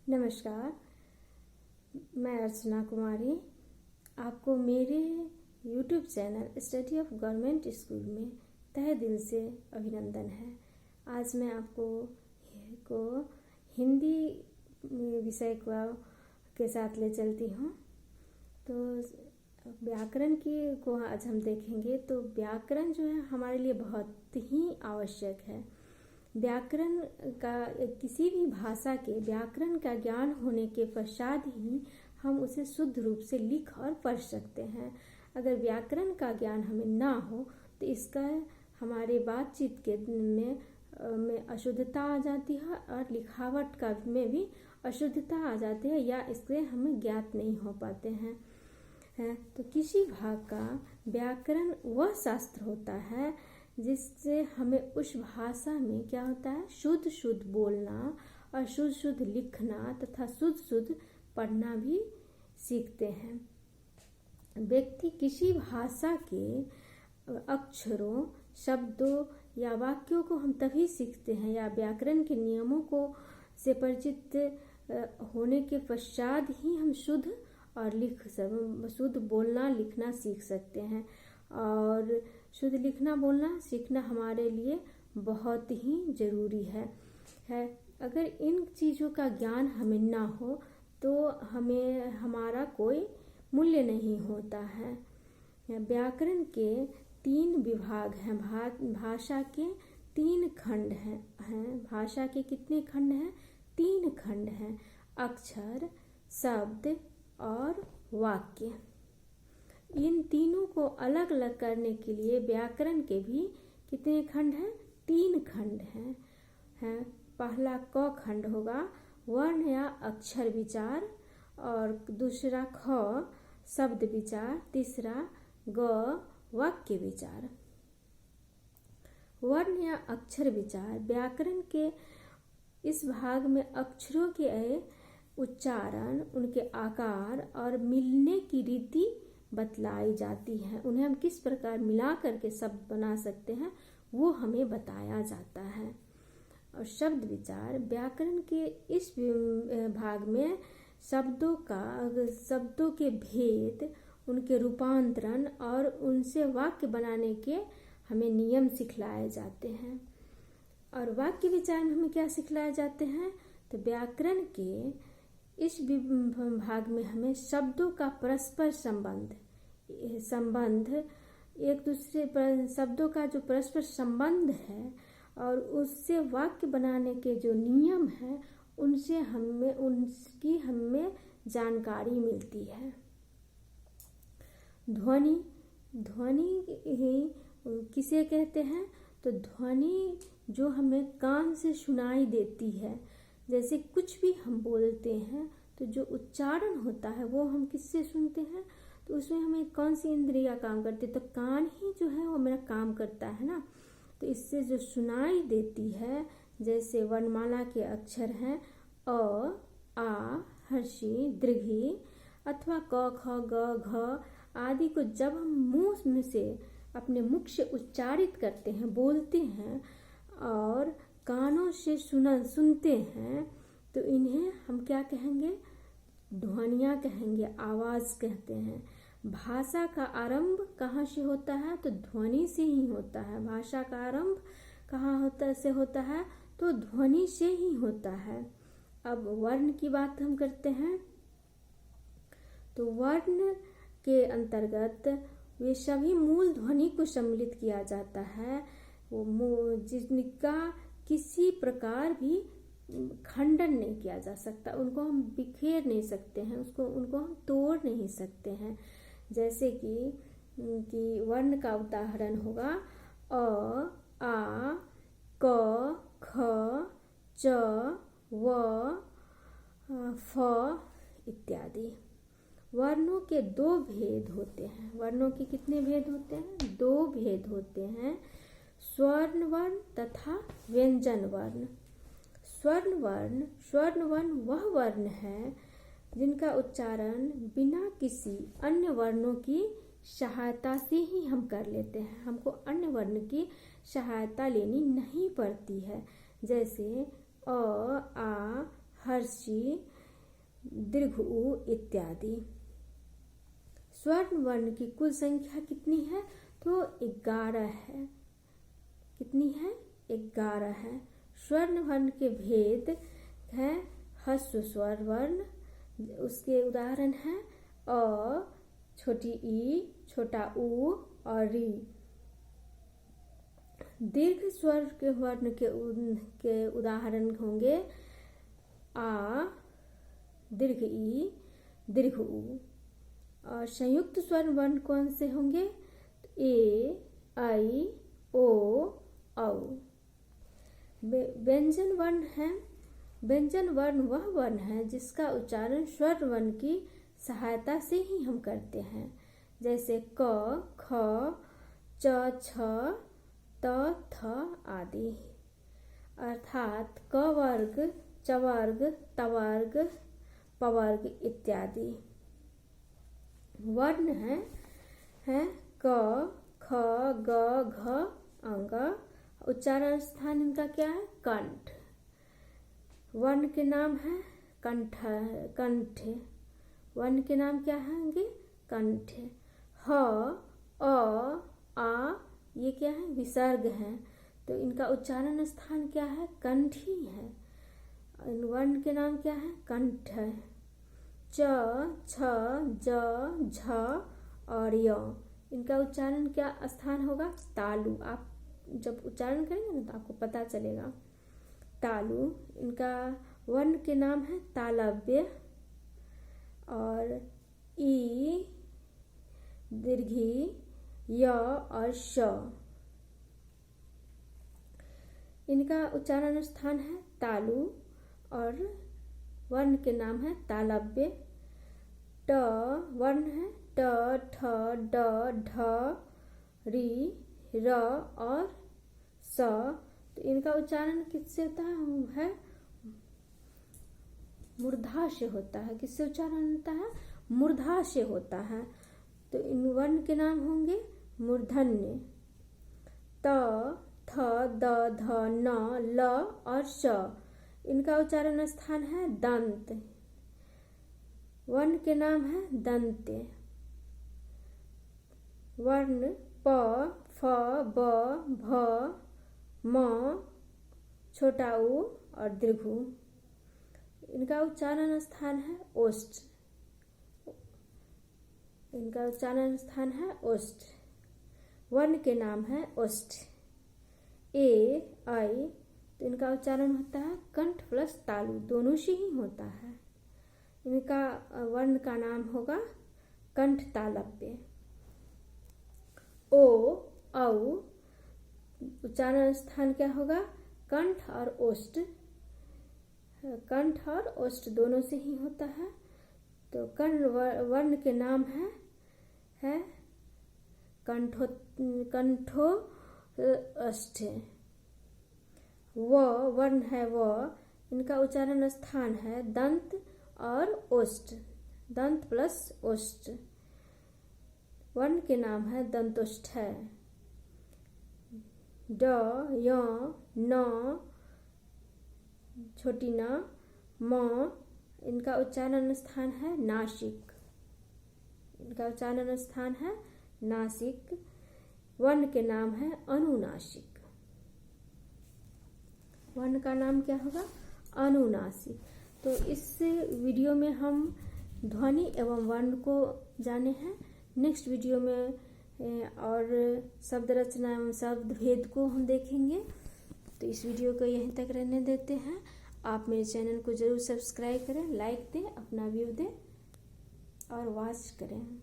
नमस्कार, मैं अर्चना कुमारी आपको मेरे YouTube channel study of government school में तहे दिल से अभिनंदन है। आज मैं आपको हिंदी विषय के साथ ले चलती हूँ। तो व्याकरण को आज हम देखेंगे। तो व्याकरण जो है हमारे लिए बहुत ही आवश्यक है। व्याकरण का किसी भी भाषा के व्याकरण का ज्ञान होने के पश्चात ही हम उसे शुद्ध रूप से लिख और पढ़ सकते हैं। अगर व्याकरण का ज्ञान हमें ना हो तो इसका हमारे बातचीत के में अशुद्धता आ जाती है और लिखावट का में भी अशुद्धता आ जाती है या इससे हमें ज्ञात नहीं हो पाते हैं। तो किसी भाग का व्याकरण वह शास्त्र होता है जिससे हमें उस भाषा में क्या होता है, शुद्ध शुद्ध बोलना और शुद्ध शुद्ध लिखना तथा शुद्ध शुद्ध पढ़ना भी सीखते हैं। व्यक्ति किसी भाषा के अक्षरों, शब्दों या वाक्यों को हम तभी सीखते हैं या व्याकरण के नियमों को से परिचित होने के पश्चात ही हम शुद्ध और शुद्ध बोलना लिखना सीख सकते हैं। और शुद्ध लिखना बोलना सीखना हमारे लिए बहुत ही ज़रूरी है। अगर इन चीज़ों का ज्ञान हमें ना हो तो हमें हमारा कोई मूल्य नहीं होता है। व्याकरण के 3 विभाग हैं। भाषा के 3 खंड हैं। भाषा के कितने खंड हैं? 3 खंड हैं। अक्षर, शब्द और वाक्य। इन तीनों को अलग अलग करने के लिए व्याकरण के भी कितने खंड हैं? 3 खंड हैं। पहला क खंड होगा वर्ण या अक्षर विचार, और दूसरा ख शब्द विचार, तीसरा ग वाक्य विचार। वर्ण या अक्षर विचार व्याकरण के इस भाग में अक्षरों के उच्चारण, उनके आकार और मिलने की रीति बतलाई जाती है। उन्हें हम किस प्रकार मिला करके शब्द बना सकते हैं वो हमें बताया जाता है। और शब्द विचार व्याकरण के इस भाग में शब्दों के भेद, उनके रूपांतरण और उनसे वाक्य बनाने के हमें नियम सिखलाए जाते हैं। और वाक्य विचार में हमें क्या सिखलाए जाते हैं? तो व्याकरण के इस भाग में हमें शब्दों का परस्पर संबंध एक दूसरे पर शब्दों का जो परस्पर संबंध है और उससे वाक्य बनाने के जो नियम है उनकी हमें जानकारी मिलती है। ध्वनि ही किसे कहते हैं? तो ध्वनि जो हमें कान से सुनाई देती है। जैसे कुछ भी हम बोलते हैं तो जो उच्चारण होता है वो हम किससे सुनते हैं? तो उसमें हमें कौन सी इंद्रियां काम करती है? तो कान ही जो है वो मेरा काम करता है ना। तो इससे जो सुनाई देती है, जैसे वर्णमाला के अक्षर हैं अ, आ, हर्षी, दीर्घी अथवा क, ख, ग, घ आदि को जब हम मुंह में से अपने मुख से उच्चारित करते हैं, बोलते हैं और कानों से सुनते हैं तो इन्हें हम क्या कहेंगे? ध्वनियाँ कहेंगे, आवाज़ कहते हैं। भाषा का आरंभ कहाँ से होता है? तो ध्वनि से ही होता है। भाषा का आरंभ कहाँ होता है? तो ध्वनि से ही होता है। अब वर्ण की बात हम करते हैं। तो वर्ण के अंतर्गत वे सभी मूल ध्वनि को सम्मिलित किया जाता है, वो जिनका किसी प्रकार भी खंडन नहीं किया जा सकता। उनको हम बिखेर नहीं सकते हैं, उनको हम तोड़ नहीं सकते हैं। जैसे कि वर्ण का उदाहरण होगा अ, आ, क, ख, च, व, फ इत्यादि। वर्णों के 2 भेद होते हैं। वर्णों के कितने भेद होते हैं? 2 भेद होते हैं, स्वर्ण वर्ण तथा व्यंजन वर्ण। स्वर्ण वर्ण वह वर्ण है जिनका उच्चारण बिना किसी अन्य वर्णों की सहायता से ही हम कर लेते हैं। हमको अन्य वर्ण की सहायता लेनी नहीं पड़ती है। जैसे अ, आ, हर्षी, दीर्घ ऊ इत्यादि। स्वर्ण वर्ण की कुल संख्या कितनी है? तो 11 है। कितनी है? 11 है। स्वर्ण वर्ण के भेद है ह्रस्व स्वर वर्ण, उसके उदाहरण हैं अ, छोटी ई, छोटा ऊ और री। दीर्घ स्वर के वर्ण के उदाहरण होंगे आ, दीर्घ ई, दीर्घ ऊ। और संयुक्त स्वर वर्ण कौन से होंगे? ए, आई, ओ, औ। व्यंजन वर्ण है। व्यंजन वर्ण वह वर्ण है जिसका उच्चारण स्वर वर्ण की सहायता से ही हम करते हैं, जैसे क, ख, च, छ, त, थ आदि। अर्थात क वर्ग, च वर्ग, त वर्ग, प वर्ग इत्यादि। वर्ण है क, ख, ग, घ, अंग। उच्चारण स्थान इनका क्या है? कंठ। वर्ण के नाम है कंठ। वर्ण के नाम क्या होंगे? कंठ। ह, अ, आ ये क्या है? विसर्ग है, तो इनका उच्चारण स्थान क्या है? कंठ ही है। इन वर्ण के नाम क्या है? कंठ। च, छ, ज, झ और य, इनका उच्चारण क्या स्थान होगा? तालु। आप जब उच्चारण करेंगे ना तो आपको पता चलेगा। तालु। इनका वर्ण के नाम है तालव्य। और ई, दीर्घी, य और श, इनका उच्चारण स्थान है तालु और वर्ण के नाम है तालव्य। ट वर्ण है ट, ठ, ड, ढ, री, र और स, तो इनका उच्चारण किससे होता है? मूर्धा से होता है। किससे उच्चारण होता है? मूर्धा से होता है। तो इन वर्ण के नाम होंगे मूर्धन्य। त, थ, द, ध, न, ल और श, इनका उच्चारण स्थान है दंत। वर्ण के नाम है दंत्य। वर्ण प, फ, ब, भ, म, छोटा ऊ और दीर्घ ऊ, इनका उच्चारण स्थान है ओष्ठ। इनका उच्चारण स्थान है ओष्ठ। वर्ण के नाम है ओष्ठ। ए, आई, तो इनका उच्चारण होता है कंठ प्लस तालु, दोनों से ही होता है। इनका वर्ण का नाम होगा कंठ तालव्य। ओ, औ, उच्चारण स्थान क्या होगा? कंठ और ओष्ठ। कंठ और ओष्ठ दोनों से ही होता है। तो कर्ण वर्ण के नाम है कंठो अष्ठ। व वर्ण है व, इनका उच्चारण स्थान है दंत और ओष्ठ, दंत प्लस ओष्ठ। वर्ण के नाम है दंतोष्ठ। ड, य, न, छोटी न, म, इनका उच्चारण स्थान है नासिक। इनका उच्चारण स्थान है नासिक। वर्ण के नाम है अनुनासिक। वर्ण का नाम क्या होगा? अनुनासिक। तो इस वीडियो में हम ध्वनि एवं वर्ण को जाने हैं। नेक्स्ट वीडियो में और शब्द रचना एवं शब्द भेद को हम देखेंगे। तो इस वीडियो को यहीं तक रहने देते हैं। आप मेरे चैनल को ज़रूर सब्सक्राइब करें, लाइक दें, अपना व्यू दें और वॉच करें।